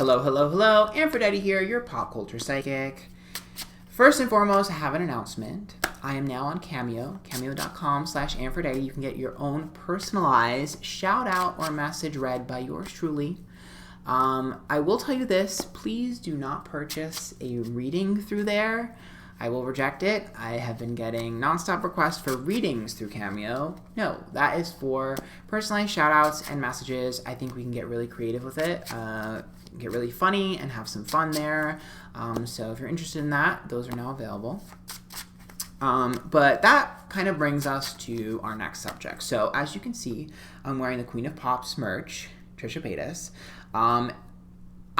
Hello, hello, hello. Antphrodite here, your pop culture psychic. First and foremost, I have an announcement. I am now on Cameo, cameo.com/Antphrodite. You can get your own personalized shout out or message read by yours truly. I will tell you this, please do not purchase a reading through there. I will reject it. I have been getting nonstop requests for readings through Cameo. No, that is for personalized shout outs and messages. I think we can get really creative with it, get really funny and have some fun there. So if you're interested in that, those are now available. But that kind of brings us to our next subject. So as you can see, I'm wearing the Queen of Pop's merch, Trisha Paytas.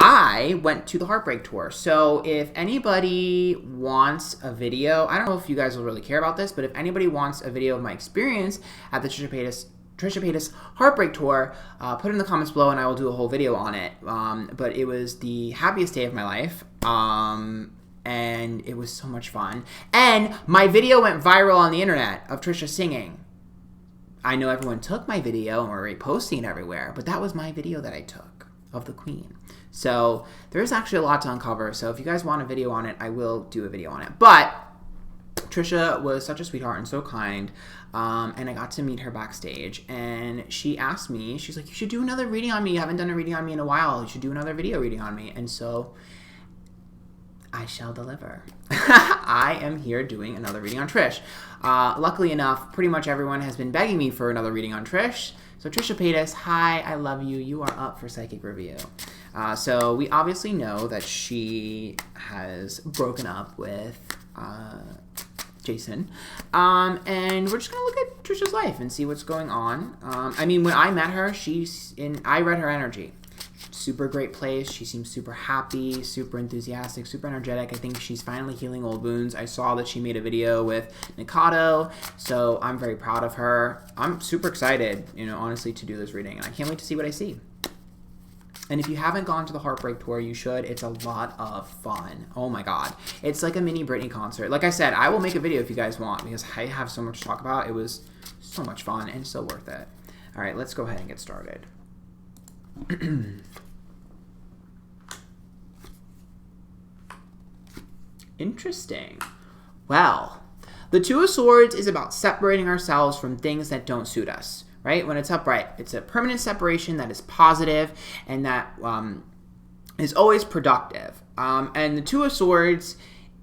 I went to the Heartbreak Tour. So if anybody wants a video, I don't know if you guys will really care about this, but if anybody wants a video of my experience at the Trisha Paytas Heartbreak Tour, put it in the comments below and I will do a whole video on it. But it was the happiest day of my life. And it was so much fun. And my video went viral on the internet of Trisha singing. I know everyone took my video and were reposting it everywhere, but that was my video that I took of the Queen. So there's actually a lot to uncover. So if you guys want a video on it, I will do a video on it. But Trisha was such a sweetheart and so kind. And I got to meet her backstage. And she asked me, she's like, you should do another reading on me. You haven't done a reading on me in a while. You should do another video reading on me. And so I shall deliver. I am here doing another reading on Trish. Luckily enough, pretty much everyone has been begging me for another reading on Trish. So Trisha Paytas, hi, I love you. You are up for psychic review. So we obviously know that she has broken up with Jason. And we're just going to look at Trisha's life and see what's going on. I mean, when I met her, I read her energy. Super great place. She seems super happy, super enthusiastic, super energetic. I think she's finally healing old wounds. I saw that she made a video with Nikado, so I'm very proud of her. I'm super excited, honestly, to do this reading, and I can't wait to see what I see. And if you haven't gone to the Heartbreak Tour, you should. It's a lot of fun. Oh my god. It's like a mini Britney concert. Like I said, I will make a video if you guys want, because I have so much to talk about. It was so much fun and so worth it. All right, let's go ahead and get started. Interesting. Well, the Two of Swords is about separating ourselves from things that don't suit us, right? When it's upright, it's a permanent separation that is positive and that is always productive. And the Two of Swords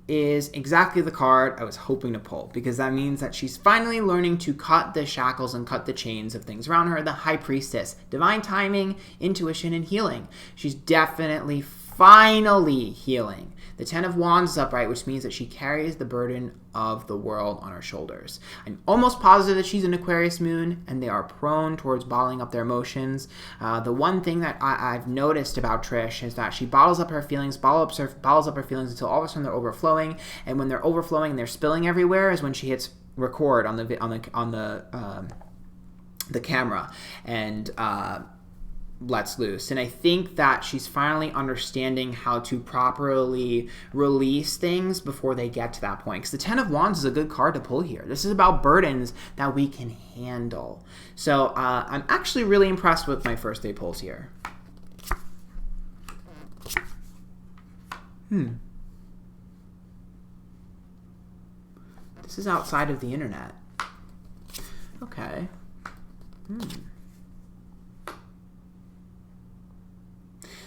is exactly the card I was hoping to pull, because that means that she's finally learning to cut the shackles and cut the chains of things around her. The High Priestess, divine timing, intuition, and healing. She's definitely finally healing. The Ten of Wands is upright, which means that she carries the burden of the world on her shoulders. I'm almost positive that she's an Aquarius moon, and they are prone towards bottling up their emotions. The one thing that I've noticed about Trish is that she bottles up her feelings, bottles up her feelings until all of a sudden they're overflowing, and when they're overflowing and they're spilling everywhere is when she hits record on the camera and lets loose. And I think that she's finally understanding how to properly release things before they get to that point, because the Ten of Wands is a good card to pull here. This is about burdens that we can handle. So I'm actually really impressed with my first day pulls here. This is outside of the internet. Okay.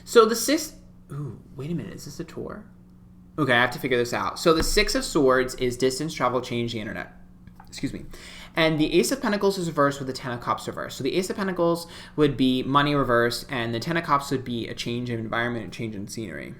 So the six... Ooh, wait a minute. Is this a tour? Okay, I have to figure this out. So the Six of Swords is distance, travel, change, the internet. Excuse me. And the Ace of Pentacles is reversed with the Ten of Cups reversed. So the Ace of Pentacles would be money reversed, and the Ten of Cups would be a change in environment, a change in scenery.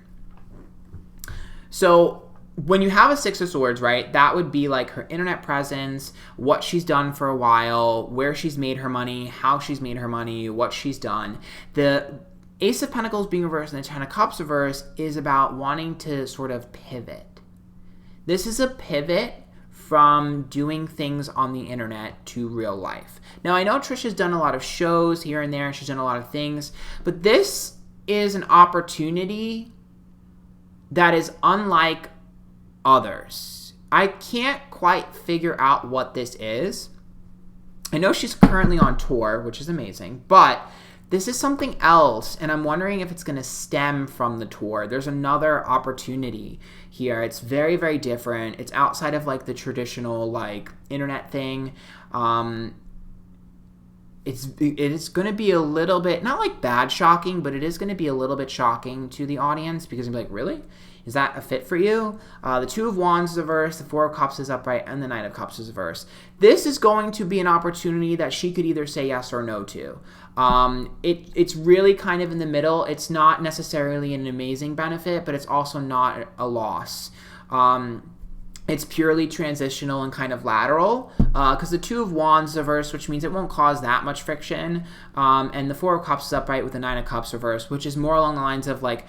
So when you have a Six of Swords, right, that would be like her internet presence, what she's done for a while, where she's made her money, how she's made her money, what she's done. The Ace of Pentacles being reversed and the Ten of Cups reversed is about wanting to sort of pivot. This is a pivot from doing things on the internet to real life. Now, I know Trisha's done a lot of shows here and there. She's done a lot of things. But this is an opportunity that is unlike others. I can't quite figure out what this is. I know she's currently on tour, which is amazing. But this is something else, and I'm wondering if it's going to stem from the tour. There's another opportunity here. It's very, very different. It's outside of like the traditional like internet thing. It is going to be a little bit, not like bad shocking, but it is going to be a little bit shocking to the audience, because I'm like, really? Is that a fit for you? The Two of Wands is reverse, the Four of Cups is upright, and the Knight of Cups is reverse. This is going to be an opportunity that she could either say yes or no to. It's really kind of in the middle. It's not necessarily an amazing benefit, but it's also not a loss. It's purely transitional and kind of lateral, because the Two of Wands is reverse, which means it won't cause that much friction, and the Four of Cups is upright with the Nine of Cups reverse, which is more along the lines of like,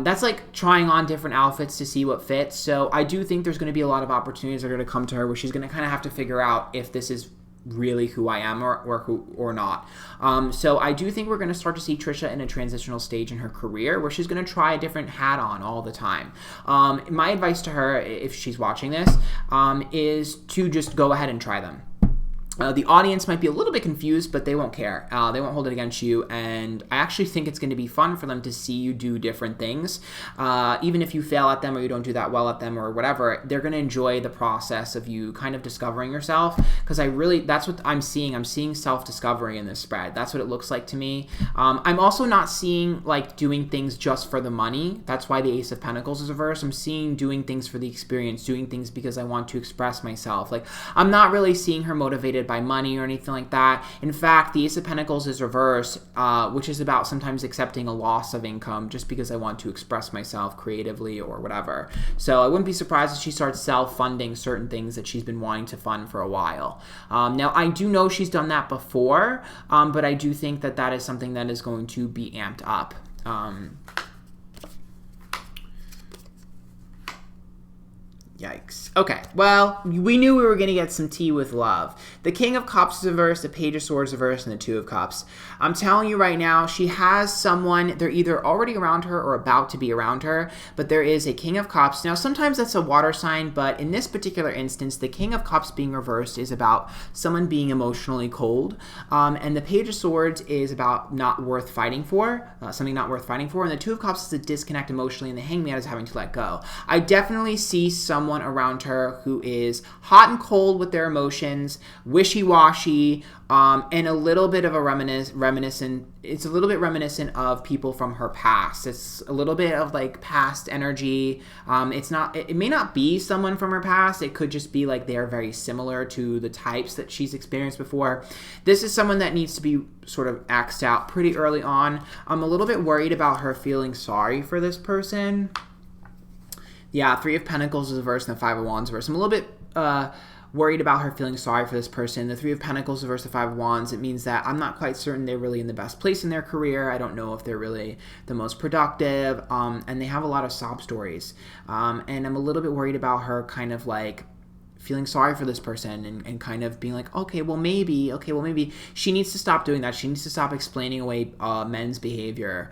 that's like trying on different outfits to see what fits. So I do think there's going to be a lot of opportunities that are going to come to her where she's going to kind of have to figure out if this is really who I am or not. So I do think we're going to start to see Trisha in a transitional stage in her career where she's going to try a different hat on all the time. My advice to her, if she's watching this, is to just go ahead and try them. The audience might be a little bit confused, but they won't care. They won't hold it against you, and I actually think it's going to be fun for them to see you do different things. Even if you fail at them or you don't do that well at them or whatever, they're going to enjoy the process of you kind of discovering yourself, because that's what I'm seeing. I'm seeing self-discovery in this spread. That's what it looks like to me. I'm also not seeing like doing things just for the money. That's why the Ace of Pentacles is reversed. I'm seeing doing things for the experience, doing things because I want to express myself. Like, I'm not really seeing her motivated by money or anything like that. In fact, the Ace of Pentacles is reverse, which is about sometimes accepting a loss of income just because I want to express myself creatively or whatever. So I wouldn't be surprised if she starts self-funding certain things that she's been wanting to fund for a while. Now, I do know she's done that before, but I do think that that is something that is going to be amped up. Yikes. Okay, well, we knew we were going to get some tea with love. The King of Cups is reversed, the Page of Swords is reversed, and the Two of Cups. I'm telling you right now, she has someone, they're either already around her or about to be around her, but there is a King of Cups. Now, sometimes that's a water sign, but in this particular instance, the King of Cups being reversed is about someone being emotionally cold, and the Page of Swords is about not worth fighting for, something not worth fighting for, and the Two of Cups is a disconnect emotionally, and the Hangman is having to let go. I definitely see someone around her who is hot and cold with their emotions, wishy-washy, and a little bit of a reminiscent. It's a little bit reminiscent of people from her past. It's a little bit of like past energy. It may not be someone from her past. It could just be like they're very similar to the types that she's experienced before. This is someone that needs to be sort of axed out pretty early on. I'm a little bit worried about her feeling sorry for this person. Yeah, Three of Pentacles is reversed and the Five of Wands is reversed. I'm a little bit worried about her feeling sorry for this person. The Three of Pentacles is reversed, the Five of Wands. It means that I'm not quite certain they're really in the best place in their career. I don't know if they're really the most productive, and they have a lot of sob stories. And I'm a little bit worried about her kind of like feeling sorry for this person and kind of being like, okay, well maybe. She needs to stop doing that. She needs to stop explaining away men's behavior.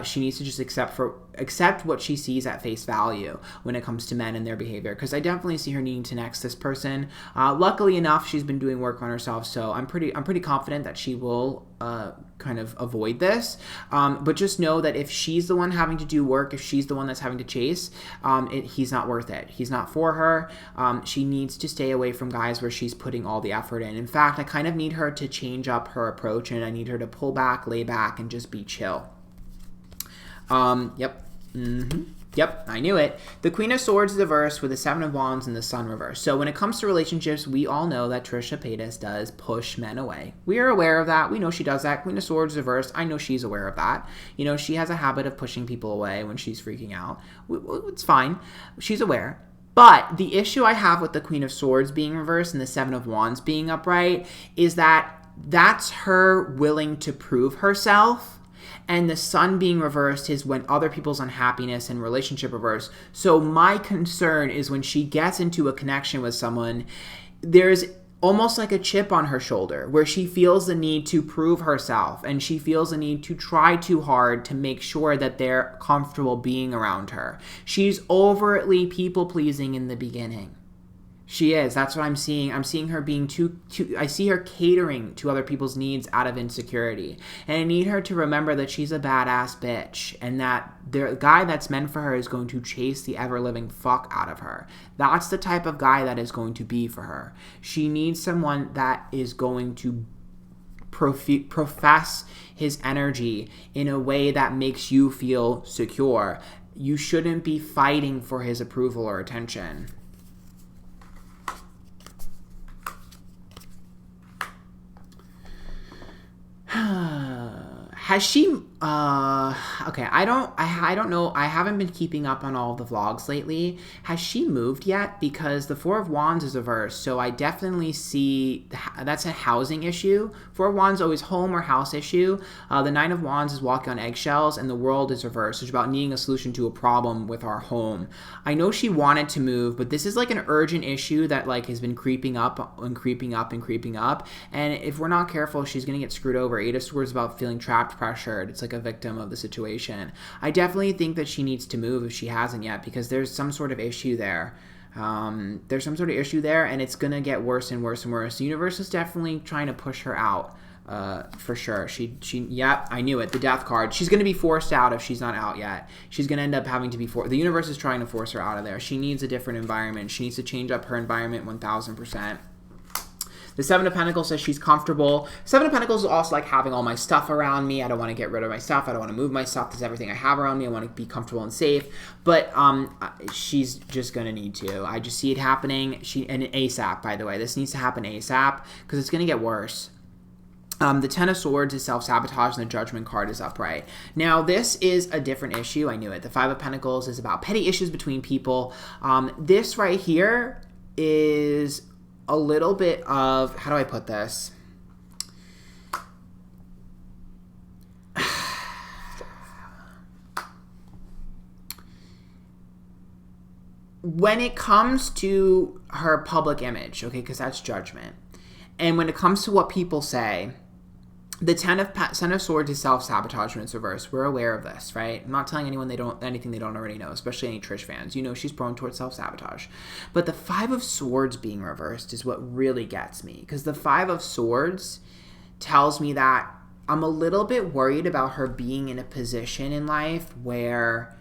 She needs to just accept what she sees at face value when it comes to men and their behavior, because I definitely see her needing to next this person. Luckily enough, she's been doing work on herself, so I'm pretty confident that she will kind of avoid this. But just know that if she's the one having to do work, if she's the one that's having to chase, he's not worth it. He's not for her. She needs to stay away from guys where she's putting all the effort in. In fact, I kind of need her to change up her approach, and I need her to pull back, lay back, and just be chill. Yep, I knew it. The Queen of Swords is reversed with the Seven of Wands and the Sun reversed. So when it comes to relationships, we all know that Trisha Paytas does push men away. We are aware of that. We know she does that. Queen of Swords is reversed. I know she's aware of that. You know, she has a habit of pushing people away when she's freaking out. It's fine. She's aware. But the issue I have with the Queen of Swords being reversed and the Seven of Wands being upright is that that's her willing to prove herself. And the Sun being reversed is when other people's unhappiness and relationship reverse. So my concern is when she gets into a connection with someone, there's almost like a chip on her shoulder where she feels the need to prove herself, and she feels the need to try too hard to make sure that they're comfortable being around her. She's overtly people-pleasing in the beginning. She is. That's what I'm seeing. I'm seeing her being I see her catering to other people's needs out of insecurity. And I need her to remember that she's a badass bitch and that the guy that's meant for her is going to chase the ever-living fuck out of her. That's the type of guy that is going to be for her. She needs someone that is going to profess his energy in a way that makes you feel secure. You shouldn't be fighting for his approval or attention. Has she okay, I don't know. I haven't been keeping up on all the vlogs lately. Has she moved yet? Because the Four of Wands is reversed, so I definitely see that's a housing issue. Four of Wands always home or house issue. The Nine of Wands is walking on eggshells, and the World is reversed. It's about needing a solution to a problem with our home. I know she wanted to move, but this is like an urgent issue that like has been creeping up and creeping up and creeping up. And if we're not careful, she's gonna get screwed over. Eight of Swords is about feeling trapped, pressured. It's like a victim of the situation. I definitely think that she needs to move if she hasn't yet, because there's some sort of issue there. There's some sort of issue there, and it's gonna get worse and worse and worse. The universe is definitely trying to push her out, for sure. Yep, I knew it. The Death card. She's gonna be forced out if she's not out yet. She's gonna end up having to be the universe is trying to force her out of there. She needs a different environment. She needs to change up her environment 1000%. The Seven of Pentacles says she's comfortable. Seven of Pentacles is also like having all my stuff around me. I don't want to get rid of my stuff. I don't want to move my stuff. There's everything I have around me. I want to be comfortable and safe. But she's just going to need to. I just see it happening. And ASAP, by the way. This needs to happen ASAP because it's going to get worse. The Ten of Swords is self-sabotage, and the Judgment card is upright. Now, this is a different issue. I knew it. The Five of Pentacles is about petty issues between people. This right here is a little bit of, how do I put this? When it comes to her public image, okay, because that's judgment. And when it comes to what people say, the Ten of Swords is self-sabotage when it's reversed. We're aware of this, right? I'm not telling anyone anything they don't already know, especially any Trish fans. You know she's prone towards self-sabotage. But the Five of Swords being reversed is what really gets me. Because the Five of Swords tells me that I'm a little bit worried about her being in a position in life where,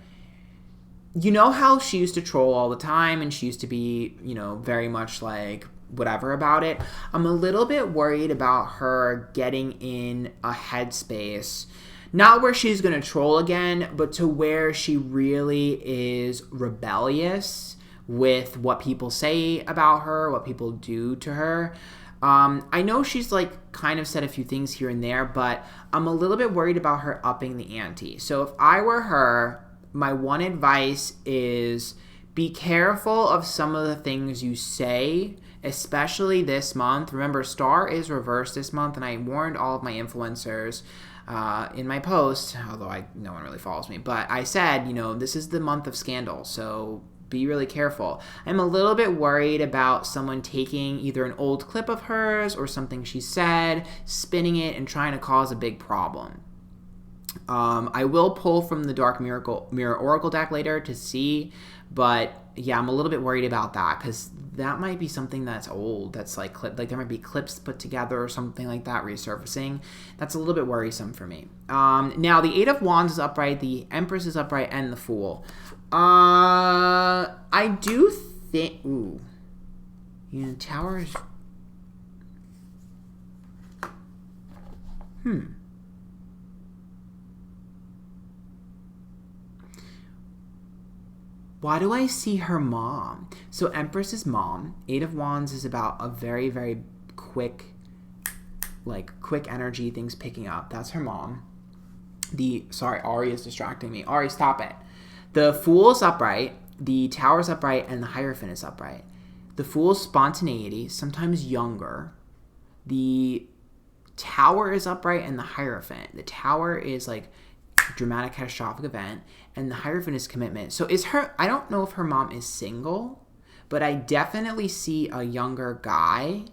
you know how she used to troll all the time and she used to be, you know, very much like whatever about it. I'm a little bit worried about her getting in a headspace, not where she's going to troll again, but to where she really is rebellious with what people say about her, what people do to her. I know she's like kind of said a few things here and there, but I'm a little bit worried about her upping the ante. So if I were her, my one advice is be careful of some of the things you say, especially this month. Remember, Star is reversed this month, and I warned all of my influencers in my post, although no one really follows me, but I said, you know, this is the month of scandal, so be really careful. I'm a little bit worried about someone taking either an old clip of hers or something she said, spinning it, and trying to cause a big problem. I will pull from the Dark Mirror Oracle deck later to see, but yeah, I'm a little bit worried about that because that might be something that's old. That's like there might be clips put together or something like that resurfacing. That's a little bit worrisome for me. Now the Eight of Wands is upright, the Empress is upright, and the Fool. I do think, ooh, you know, Towers. Why do I see her mom? So Empress is mom. Eight of Wands is about a very, very quick energy, things picking up. That's her mom. Sorry, Ari is distracting me. Ari, stop it. The Fool is upright. The Tower is upright, and the Hierophant is upright. The Fool's spontaneity, sometimes younger. The Tower is upright, and the Hierophant. The Tower is like dramatic, catastrophic event, and the Hierophant is commitment. So I don't know if her mom is single, but I definitely see a younger guy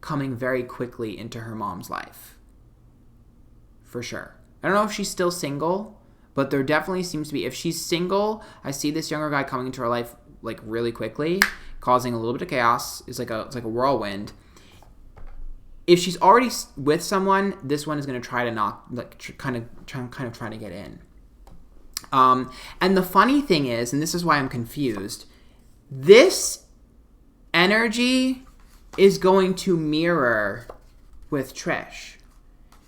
coming very quickly into her mom's life. For sure. I don't know if she's still single, but there definitely seems to be. If she's single, I see this younger guy coming into her life like really quickly. causing a little bit of chaos. It's like a whirlwind. If she's already with someone, this one is going to try to kind of try to get in. And the funny thing is, and this is why I'm confused, this energy is going to mirror with Trish,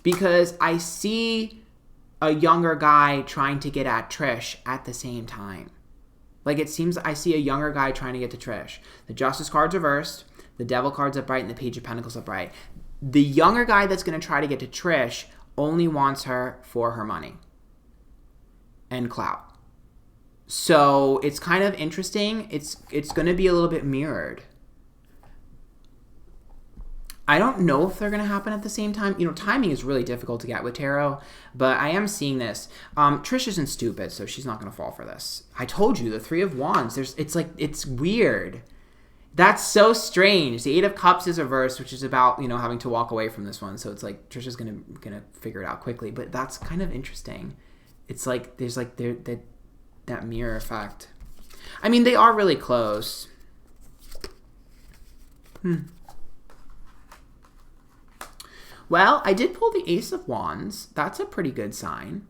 because I see a younger guy trying to get at Trish at the same time. Like, it seems I see a younger guy trying to get to Trish. The Justice card's reversed, the Devil card's upright, and the Page of Pentacles upright. The younger guy that's going to try to get to Trish only wants her for her money and clout. So it's kind of interesting. It's going to be a little bit mirrored. I don't know if they're going to happen at the same time. You know, timing is really difficult to get with tarot, but I am seeing this. Trish isn't stupid, so she's not going to fall for this. I told you, the Three of Wands, it's weird. That's so strange. The Eight of Cups is reversed, which is about, you know, having to walk away from this one. So it's like Trisha's gonna figure it out quickly. But that's kind of interesting. It's like there's like that mirror effect. I mean, they are really close. Well, I did pull the Ace of Wands. That's a pretty good sign.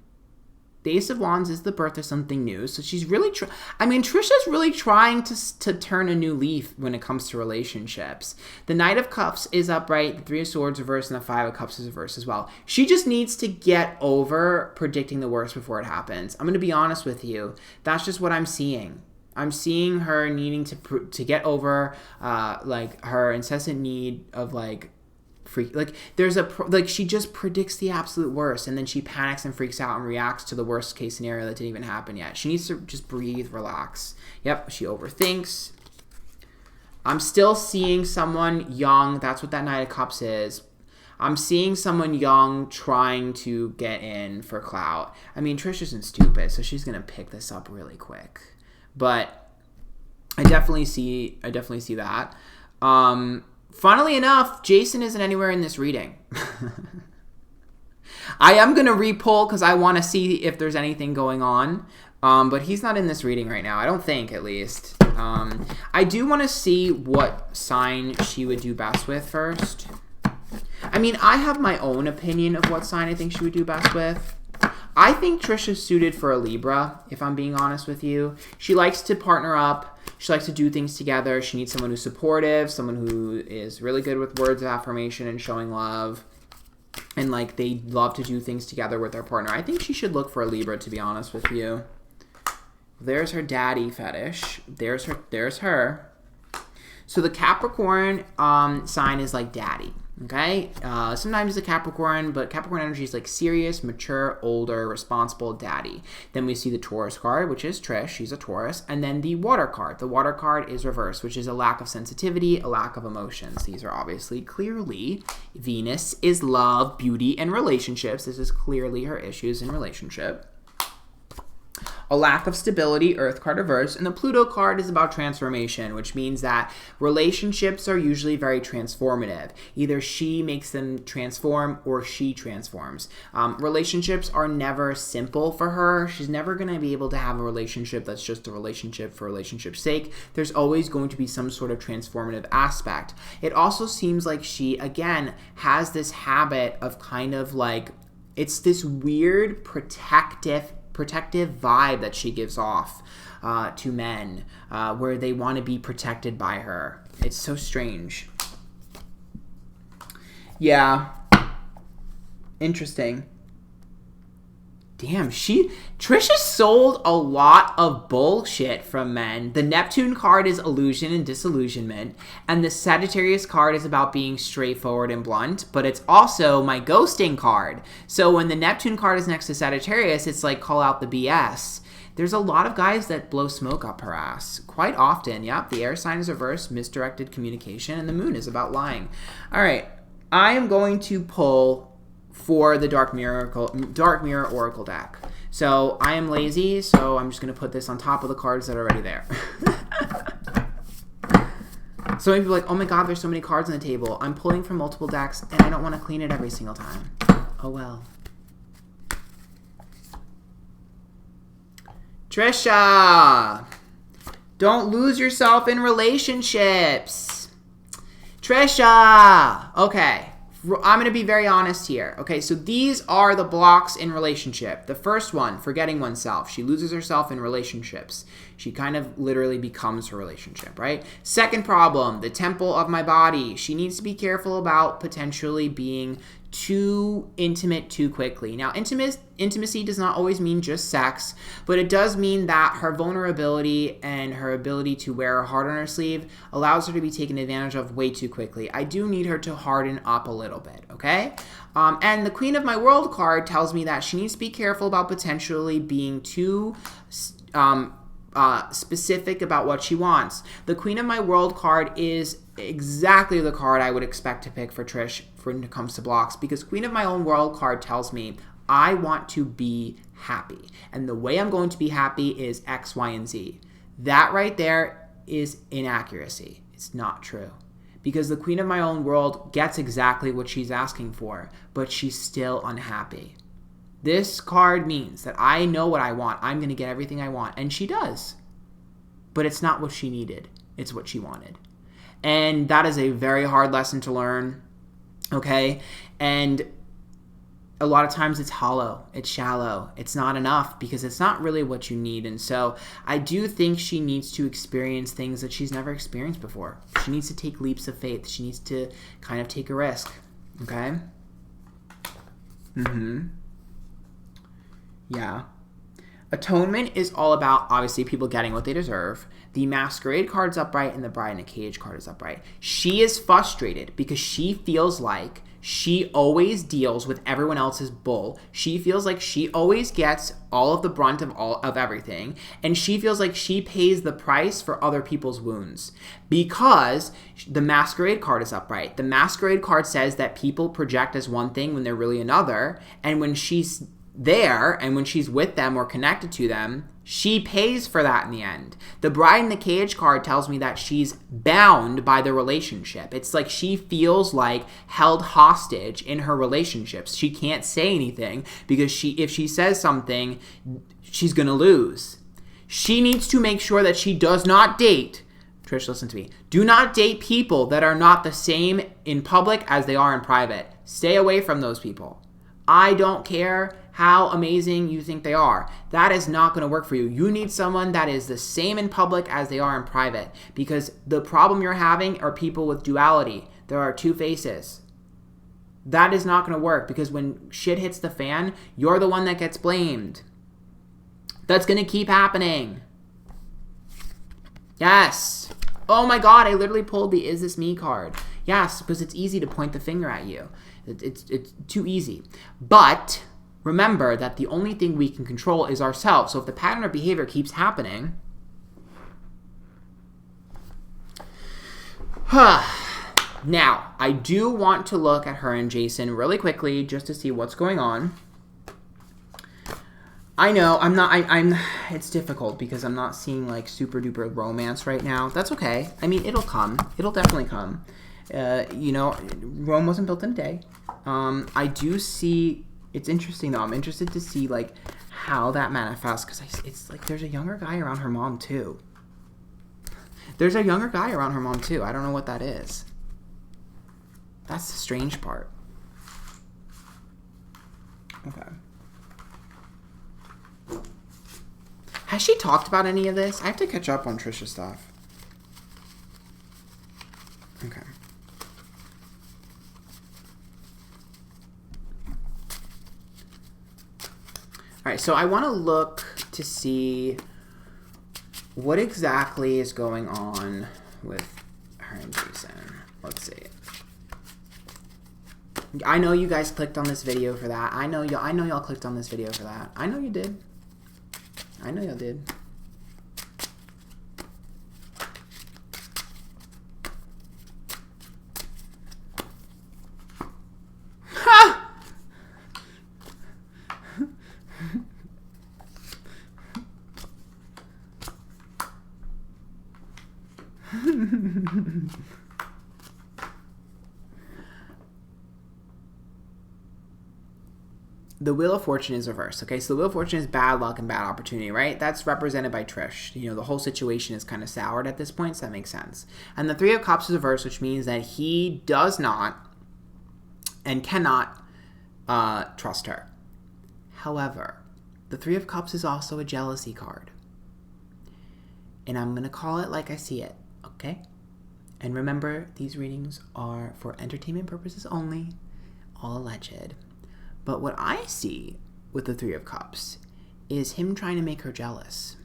The Ace of Wands is the birth of something new. So she's really Trisha's really trying to turn a new leaf when it comes to relationships. The Knight of Cups is upright, the Three of Swords reversed, and the Five of Cups is reversed as well. She just needs to get over predicting the worst before it happens. I'm going to be honest with you. That's just what I'm seeing. I'm seeing her needing to get over like her incessant need of like she just predicts the absolute worst, and then she panics and freaks out and reacts to the worst case scenario that didn't even happen yet. She needs to just breathe, relax. Yep, she overthinks. I'm still seeing someone young. That's what that Knight of Cups is. I'm seeing someone young trying to get in for clout. I mean, Trish isn't stupid, so she's gonna pick this up really quick. But I definitely see that. Funnily enough, Jason isn't anywhere in this reading. I am going to re-pull because I want to see if there's anything going on. But he's not in this reading right now. I don't think, at least. I do want to see what sign she would do best with first. I mean, I have my own opinion of what sign I think she would do best with. I think Trish is suited for a Libra, if I'm being honest with you. She likes to partner up. She likes to do things together. She needs someone who's supportive, someone who is really good with words of affirmation and showing love. And, like, they love to do things together with their partner. I think she should look for a Libra, to be honest with you. There's her daddy fetish. There's her. So the Capricorn sign is like daddy. Okay, sometimes it's a Capricorn, but Capricorn energy is like serious, mature, older, responsible daddy. Then we see the Taurus card, which is Trish. She's a Taurus. And then the Water card. The Water card is reversed, which is a lack of sensitivity, a lack of emotions. These are obviously clearly Venus is love, beauty, and relationships. This is clearly her issues in relationship. A lack of stability, Earth card reversed, and the Pluto card is about transformation, which means that relationships are usually very transformative. Either she makes them transform or she transforms. Relationships are never simple for her. She's never going to be able to have a relationship that's just a relationship for relationship's sake. There's always going to be some sort of transformative aspect. It also seems like she, again, has this habit of kind of like, it's this weird protective vibe that she gives off to men, where they want to be protected by her. It's so strange. Yeah. Interesting. Damn, Trisha sold a lot of bullshit from men. The Neptune card is illusion and disillusionment, and the Sagittarius card is about being straightforward and blunt, but it's also my ghosting card. So when the Neptune card is next to Sagittarius, it's like call out the BS. There's a lot of guys that blow smoke up her ass. Quite often, yep, the air sign is reversed, misdirected communication, and the moon is about lying. All right, I am going to pull for the Dark Mirror Oracle deck. So I am lazy, so I'm just going to put this on top of the cards that are already there. So many people are like, oh my god, there's so many cards on the table. I'm pulling from multiple decks, and I don't want to clean it every single time. Oh well. Trisha! Don't lose yourself in relationships. Trisha. Okay. I'm going to be very honest here. Okay, so these are the blocks in relationship. The first one, forgetting oneself. She loses herself in relationships. She kind of literally becomes her relationship, right? Second problem, the temple of my body. She needs to be careful about potentially being too intimate too quickly. Now, intimacy does not always mean just sex, but it does mean that her vulnerability and her ability to wear a heart on her sleeve allows her to be taken advantage of way too quickly. I do need her to harden up a little bit, okay? And the Queen of My World card tells me that she needs to be careful about potentially being too specific about what she wants. The Queen of My World card is exactly the card I would expect to pick for Trish when it comes to blocks, because Queen of My Own World card tells me I want to be happy. And the way I'm going to be happy is X, Y, and Z. That right there is inaccuracy. It's not true. Because the Queen of My Own World gets exactly what she's asking for, but she's still unhappy. This card means that I know what I want. I'm going to get everything I want. And she does. But it's not what she needed. It's what she wanted. And that is a very hard lesson to learn. Okay? And a lot of times it's hollow. It's shallow. It's not enough because it's not really what you need. And so I do think she needs to experience things that she's never experienced before. She needs to take leaps of faith. She needs to kind of take a risk. Okay? Yeah. Atonement is all about, obviously, people getting what they deserve. The Masquerade card's upright and the Bride in a Cage card is upright. She is frustrated because she feels like she always deals with everyone else's bull. She feels like she always gets all of the brunt of everything. And she feels like she pays the price for other people's wounds because the Masquerade card is upright. The Masquerade card says that people project as one thing when they're really another. And when she's there and when she's with them or connected to them, she pays for that in the end. The Bride in the Cage card tells me that she's bound by the relationship. It's like she feels like held hostage in her relationships. She can't say anything because if she says something, she's going to lose. She needs to make sure that she does not date. Trish, listen to me. Do not date people that are not the same in public as they are in private. Stay away from those people. I don't care how amazing you think they are. That is not going to work for you. You need someone that is the same in public as they are in private, because the problem you're having are people with duality. There are two faces. That is not going to work because when shit hits the fan, you're the one that gets blamed. That's going to keep happening. Yes. Oh my God, I literally pulled the Is This Me card. Yes, because it's easy to point the finger at you. It's too easy. But remember that the only thing we can control is ourselves. So if the pattern of behavior keeps happening, now I do want to look at her and Jason really quickly just to see what's going on. I know I'm it's difficult because I'm not seeing like super duper romance right now. That's okay. I mean, it'll come. It'll definitely come. Rome wasn't built in a day. I do see, it's interesting though. I'm interested to see like how that manifests because it's like there's a younger guy around her mom too. I don't know what that is. That's the strange part. Okay. Has she talked about any of this? I have to catch up on Trisha's stuff. Okay. All right, so I want to look to see what exactly is going on with her and Jason. Let's see. I know you guys clicked on this video for that. I know y'all clicked on this video for that. I know you did. I know y'all did. Ha! the Wheel of Fortune is reversed, okay? So the Wheel of Fortune is bad luck and bad opportunity, right? That's represented by Trish. You know, the whole situation is kind of soured at this point, so that makes sense. And the Three of Cups is reversed, which means that he does not and cannot trust her. However, the Three of Cups is also a jealousy card. And I'm going to call it like I see it, okay? And remember, these readings are for entertainment purposes only, all alleged. But what I see with the Three of Cups is him trying to make her jealous.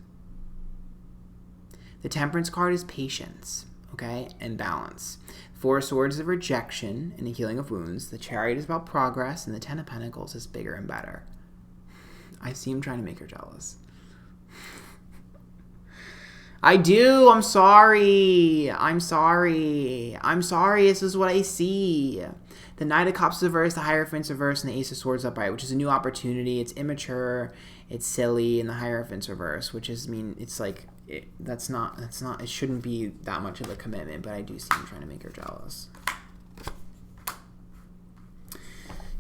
The Temperance card is patience, okay, and balance. Four of Swords is rejection and the healing of wounds. The Chariot is about progress, and the Ten of Pentacles is bigger and better. I see him trying to make her jealous. I do. I'm sorry. I'm sorry. I'm sorry. This is what I see. The Knight of Cups is reversed, the Hierophant's reversed, and the Ace of Swords upright, which is a new opportunity. It's immature, it's silly, and the Hierophant's reversed, which is, I mean, it's like, that's not, it shouldn't be that much of a commitment, but I do see him trying to make her jealous.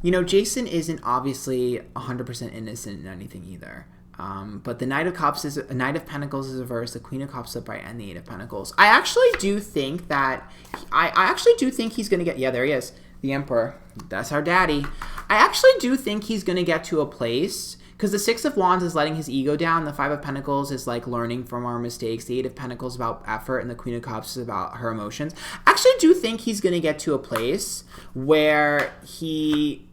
You know, Jason isn't obviously 100% innocent in anything either. But the Knight of Cups is, Knight of Pentacles is reversed, the Queen of Cups upright, and the Eight of Pentacles. I actually do think that, I actually do think he's going to get, yeah, there he is. The Emperor. That's our daddy. I actually do think he's going to get to a place, because the Six of Wands is letting his ego down. The Five of Pentacles is like learning from our mistakes. The Eight of Pentacles is about effort, and the Queen of Cups is about her emotions. I actually do think he's going to get to a place where he...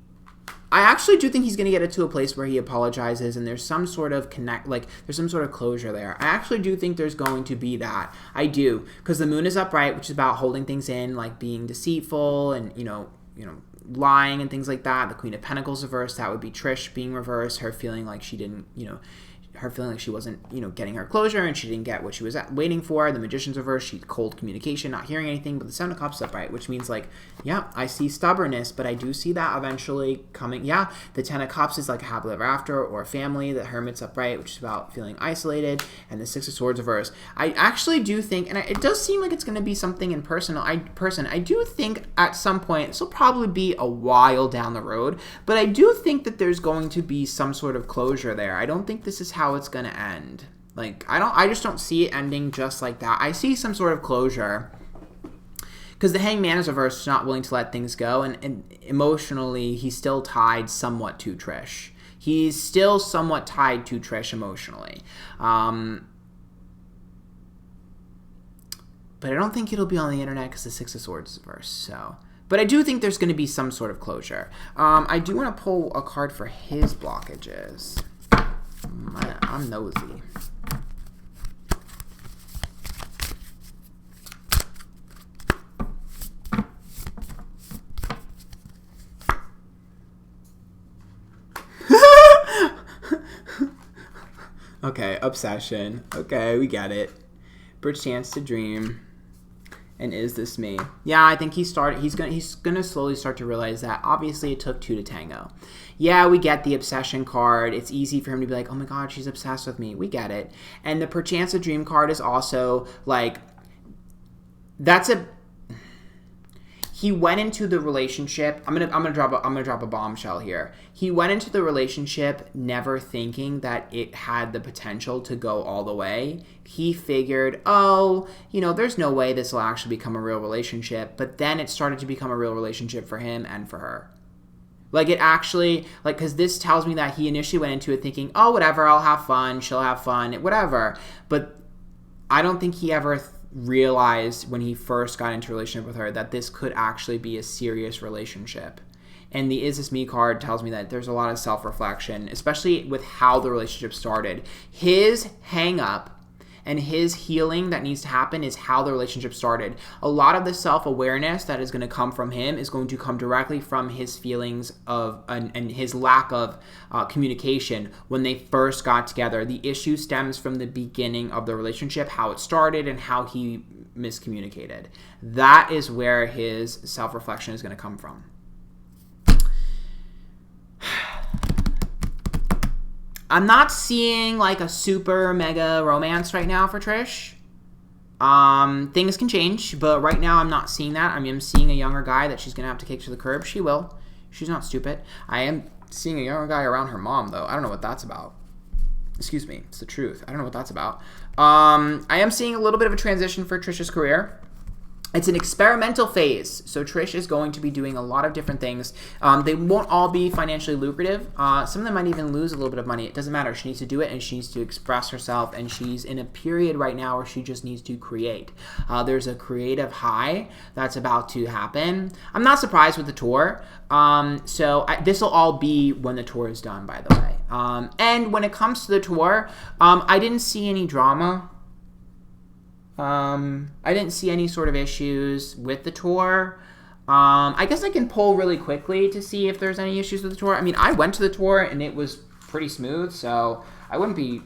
I actually do think he's going to get it to a place where he apologizes and there's some sort of there's some sort of closure there. I actually do think there's going to be that. I do. Because the Moon is upright, which is about holding things in, like being deceitful and, you know, lying and things like that. The Queen of Pentacles reversed, that would be Trish being reversed, her feeling like she didn't, her feeling like she wasn't, getting her closure and she didn't get what she was waiting for. The Magician's reversed, she's cold communication, not hearing anything. But the Seven of Cups upright, which means like, yeah, I see stubbornness, but I do see that eventually coming. Yeah, the Ten of Cups is like a happily ever after or family. The Hermit's upright, which is about feeling isolated, and the Six of Swords reversed. I actually do think, and it does seem like it's going to be something in person. I do think at some point, this will probably be a while down the road, but I do think that there's going to be some sort of closure there. I don't think this is how it's going to end. Like, I just don't see it ending just like that. I see some sort of closure because the Hangman is reversed, not willing to let things go, and emotionally he's still tied somewhat to Trish. He's still somewhat tied to Trish emotionally. But I don't think it'll be on the internet because the Six of Swords is reversed, so... But I do think there's going to be some sort of closure. I do want to pull a card for his blockages. I'm nosy. Okay, obsession. Okay, we get it. Bird chance to dream. And is this me? Yeah, I think he's gonna slowly start to realize that obviously it took two to tango. Yeah, we get the obsession card. It's easy for him to be like, oh my god, she's obsessed with me. We get it. And the perchance to dream card is also like, he went into the relationship. I'm gonna drop a bombshell here. He went into the relationship never thinking that it had the potential to go all the way. He figured, oh, there's no way this will actually become a real relationship. But then it started to become a real relationship for him and for her. Like, it actually, because this tells me that he initially went into it thinking, oh, whatever, I'll have fun, she'll have fun, whatever. But I don't think he ever realized when he first got into a relationship with her that this could actually be a serious relationship. And the Is This Me card tells me that there's a lot of self-reflection, especially with how the relationship started. His hang-up and his healing that needs to happen is how the relationship started. A lot of the self-awareness that is going to come from him is going to come directly from his feelings of and his lack of communication when they first got together. The issue stems from the beginning of the relationship, how it started and how he miscommunicated. That is where his self-reflection is going to come from. I'm not seeing like a super mega romance right now for Trish. Things can change, but right now I'm not seeing that. I mean, I'm seeing a younger guy that she's going to have to kick to the curb. She will. She's not stupid. I am Seeing a younger guy around her mom, though. I don't know what that's about. Excuse me. It's the truth. I don't know what that's about. I am seeing a little bit of a transition for Trisha's career. It's an experimental phase, so Trish is going to be doing a lot of different things. They won't all be financially lucrative. Some of them might even lose a little bit of money. It doesn't matter. She needs to do it, and she needs to express herself, and she's in a period right now where she just needs to create. There's a creative high that's about to happen. I'm not surprised with the tour. This will all be when the tour is done, by the way. And when it comes to the tour, I didn't see any drama. I didn't see any sort of issues with the tour. I guess I can pull really quickly to see if there's any issues with the tour. I mean, I went to the tour and it was pretty smooth, so I wouldn't be...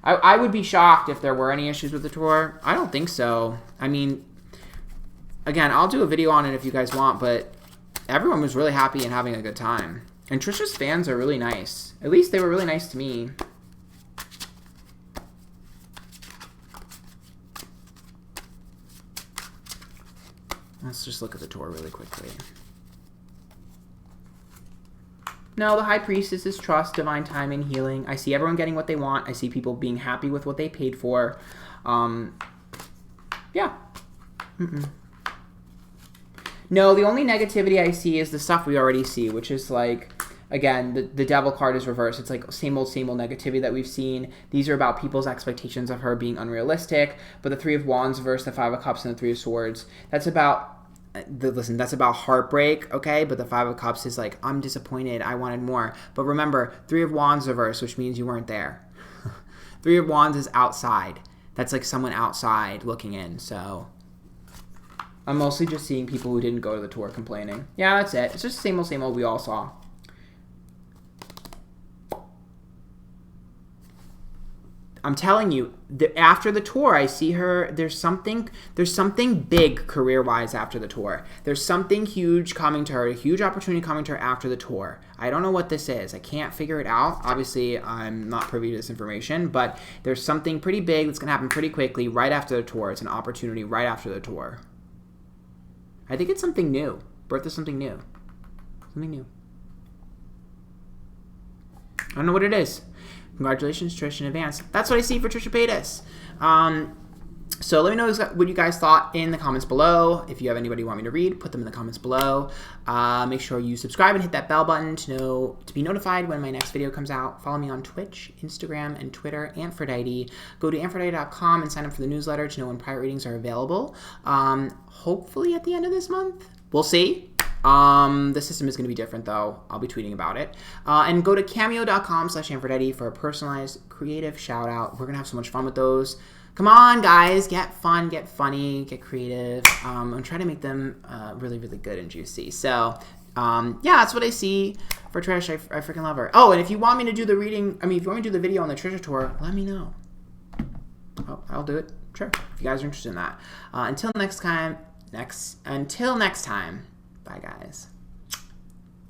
I would be shocked if there were any issues with the tour. I don't think so. I mean, again, I'll do a video on it if you guys want, but everyone was really happy and having a good time. And Trisha's fans are really nice. At least they were really nice to me. Let's just look at the tour really quickly. No, the High Priestess is trust, divine timing, healing. I see everyone getting what they want. I see people being happy with what they paid for. Yeah. No, the only negativity I see is the stuff we already see, which is like, again, the Devil card is reversed. It's like same old negativity that we've seen. These are about people's expectations of her being unrealistic. But the Three of Wands versus the Five of Cups and the Three of Swords, that's about... Listen, that's about heartbreak, okay? But the Five of Cups is like, I'm disappointed, I wanted more. But remember, Three of Wands reverse, which means you weren't there. Three of Wands is outside. That's like someone outside looking in, so... I'm mostly just seeing people who didn't go to the tour complaining. Yeah, that's it. It's just the same old we all saw. I'm telling you, after the tour, I see her, there's something big career-wise after the tour. There's something huge coming to her, a huge opportunity coming to her after the tour. I don't know what this is. I can't figure it out. Obviously, I'm not privy to this information, but there's something pretty big that's going to happen pretty quickly right after the tour. It's an opportunity right after the tour. I think it's something new. Birth is something new. Something new. I don't know what it is. Congratulations, Trish, in advance. That's what I see for Trisha Paytas. So let me know what you guys thought in the comments below. If you have anybody you want me to read, put them in the comments below. Make sure you subscribe and hit that bell button to be notified when my next video comes out. Follow me on Twitch, Instagram, and Twitter, Antphrodite. Go to antphrodite.com and sign up for the newsletter to know when private readings are available. Hopefully at the end of this month. We'll see. The system is going to be different, though. I'll be tweeting about it. And go to cameo.com/Antphrodite for a personalized, creative shout-out. We're going to have so much fun with those. Come on, guys. Get fun, get funny, get creative. I'm trying to make them really, really good and juicy. So, yeah, that's what I see for Trish. I freaking love her. Oh, and if you want me to do the reading, if you want me to do the video on the Trisha tour, let me know. Oh, I'll do it. Sure. If you guys are interested in that. Until next time. Bye, guys.